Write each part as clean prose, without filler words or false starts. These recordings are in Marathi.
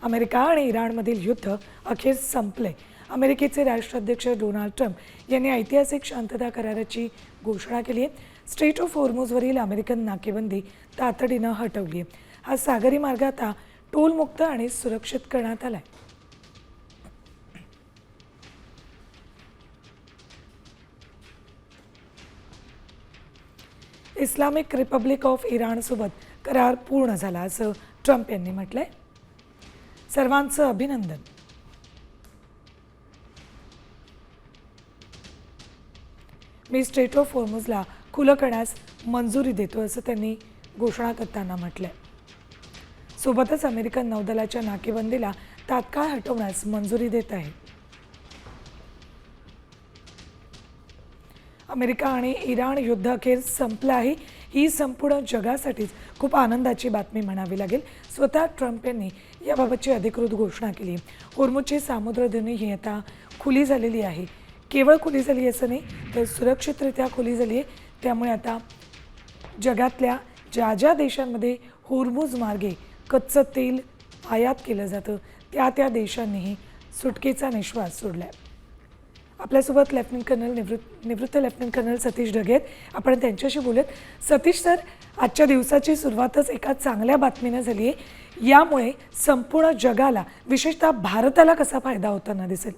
अमेरिका आणि इराणमधील युद्ध अखेर संपले। अमेरिकेचे राष्ट्राध्यक्ष डोनाल्ड ट्रम्प यांनी ऐतिहासिक शांतता कराराची घोषणा केली आहे। स्ट्रेट ऑफ हॉर्मुझवरील अमेरिकन नाकेबंदी तातडीनं हटवली आहे। हा सागरी मार्ग आता टोलमुक्त आणि सुरक्षित करण्यात आलाय। इस्लामिक रिपब्लिक ऑफ इराणसोबत करार पूर्ण झाला असं ट्रम्प यांनी म्हटलंय। सर्वांचं अभिनंदन। मी स्ट्रेट ऑफ हॉर्मुझला खुलं करण्यास मंजुरी देतो असं त्यांनी घोषणा करताना म्हटलंय। सोबतच अमेरिकन नौदलाच्या नाकेबंदीला तात्काळ हटवण्यास मंजुरी देत आहे। अमेरिका आणि इराण युद्ध अखेर संपलं आहे। ही संपूर्ण जगासाठीच खूप आनंदाची बातमी म्हणावी लागेल। स्वतः ट्रम्प यांनी याबाबतची अधिकृत घोषणा केली। हॉर्मुझची सामुद्रधुनी ही आता खुली झालेली आहे। केवळ खुली झाली असं नाही तर सुरक्षितरित्या खुली झाली आहे। त्यामुळे आता जगातल्या ज्या देशांमध्ये हॉर्मुझ मार्गे कच्चं तेल आयात केलं जातं त्या देशांनीही सुटकेचा निश्वास सोडलाय। आपल्यासोबत लेफ्टनंट कर्नल निवृत्त लेफ्टनंट कर्नल सतीश ढगे आहेत। आपण त्यांच्याशी बोलूयात। सतीश सर, आजच्या दिवसाची सुरुवातच एका चांगल्या बातमीने झाली आहे। यामुळे संपूर्ण जगाला विशेषतः भारताला कसा फायदा होताना दिसेल?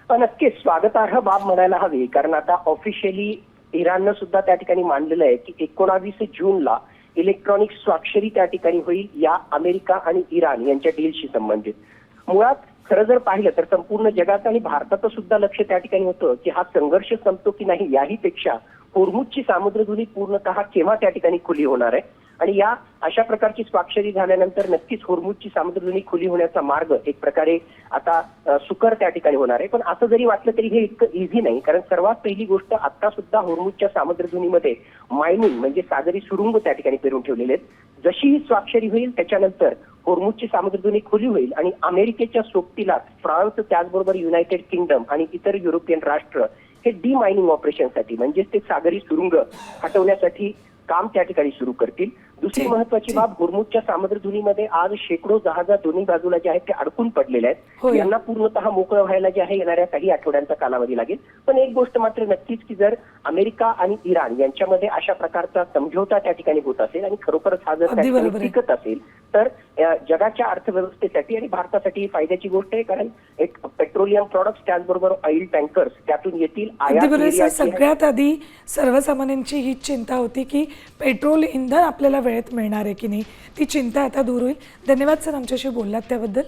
नक्कीच स्वागतार्ह बाब म्हणायला हवी, कारण आता ऑफिशियली इराणनं सुद्धा त्या ठिकाणी मांडलेलं आहे की 19 जूनला इलेक्ट्रॉनिक स्वाक्षरी त्या ठिकाणी होईल या अमेरिका आणि इराण यांच्या डीलशी संबंधित। मुळात खरं जर पाहिलं तर संपूर्ण जगाचं आणि भारताचं सुद्धा लक्ष त्या ठिकाणी होतं की हा संघर्ष संपतो की नाही, याही पेक्षा हॉर्मुझची सामुद्रधुनी पूर्णतः केव्हा त्या ठिकाणी खुली होणार आहे। आणि या अशा प्रकारची स्वाक्षरी झाल्यानंतर नक्कीच हॉर्मुझची सामुद्रधुनी खुली होण्याचा मार्ग एक प्रकारे आता सुकर त्या ठिकाणी होणार आहे। पण असं जरी वाटलं तरी हे इतकं इझी नाही, कारण सर्वात पहिली गोष्ट आता सुद्धा हॉर्मुझच्या सामुद्रधुनीमध्ये मायनिंग म्हणजे सागरी सुरुंग त्या ठिकाणी पेरून ठेवलेले आहेत। जशी ही स्वाक्षरी होईल त्याच्यानंतर हॉर्मुझची सामुद्रधुनी खुली होईल आणि अमेरिकेच्या सोबतीला फ्रान्स, त्याचबरोबर युनायटेड किंगडम आणि इतर युरोपियन राष्ट्र हे डी मायनिंग ऑपरेशनसाठी म्हणजेच ते सागरी सुरुंग हटवण्यासाठी काम त्या ठिकाणी सुरू करतील। दुसरी महत्वाची बाब, हॉर्मुझच्या सामुद्रधुनीमध्ये आज शेकडो जहाजा दोन्ही बाजूला जे आहेत ते अडकून पडलेले आहेत। यांना पूर्णतः मोकळं व्हायला जे आहे येणाऱ्या काही आठवड्यांचा कालावधी लागेल। पण एक गोष्ट मात्र नक्कीच की जर अमेरिका आणि इराण यांच्यामध्ये अशा प्रकारचा समझोता त्या ठिकाणी होत असेल आणि खरोखरच हा जर टिकत असेल तर जगाच्या अर्थव्यवस्थेसाठी आणि भारतासाठी फायद्याची गोष्ट आहे, कारण एक पेट्रोलियम प्रॉडक्ट्स त्याचबरोबर ऑइल टँकर्स त्यातून येतील आयात। सगळ्यात आधी सर्वसामान्यांची ही चिंता होती की पेट्रोल इंधन आपल्याला वेळेत मिळणार आहे की नाही, ती चिंता आता दूर होईल। धन्यवाद सर, आमच्याशी बोललात त्याबद्दल।